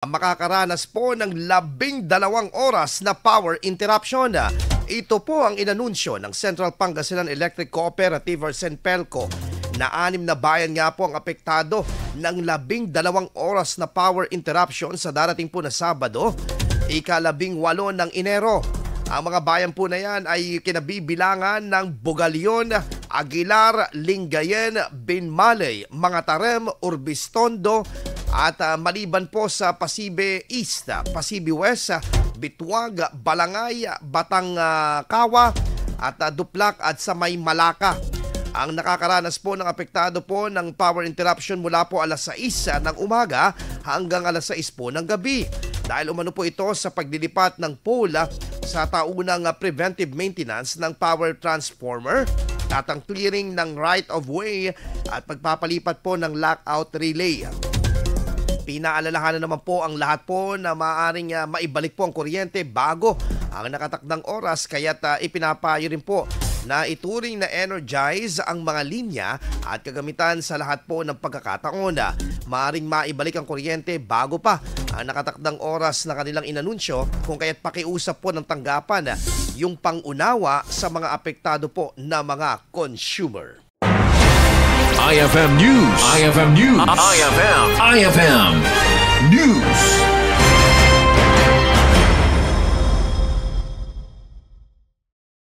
Makakaranas po ng 12 oras na power interruption. Ito po ang inanunsyo ng Central Pangasinan Electric Cooperative or CENPELCO na 6 na bayan nga po ang apektado ng 12 oras na power interruption sa darating po na Sabado, ika-18 ng Enero. Ang mga bayan po na yan ay kinabibilangan ng Bugalyon, Aguilar, Lingayen, Binmaley, Mangatarem, Urbistondo, at maliban po sa Pasibe East, Pasibe West, Bituag, Balangay, Batang-Kawa at Duplak at sa May Malaka. Ang nakakaranas po ng apektado po ng power interruption mula po alas 6 ng umaga hanggang alas 6 po ng gabi. Dahil umano po ito sa paglilipat ng pole sa taunang preventive maintenance ng power transformer at ang clearing ng right of way at pagpapalipat po ng lockout relay. Pinaalalahanan naman po ang lahat po na maaaring maibalik po ang kuryente bago ang nakatakdang oras, kaya't ipinapayo rin po na ituring na energize ang mga linya at kagamitan sa lahat po ng pagkakataon. Maaaring maibalik ang kuryente bago pa ang nakatakdang oras na kanilang inanunsyo, kung kaya't pakiusap po ng tanggapan yung pangunawa sa mga apektado po na mga consumer. IFM News. IFM News. IFM News.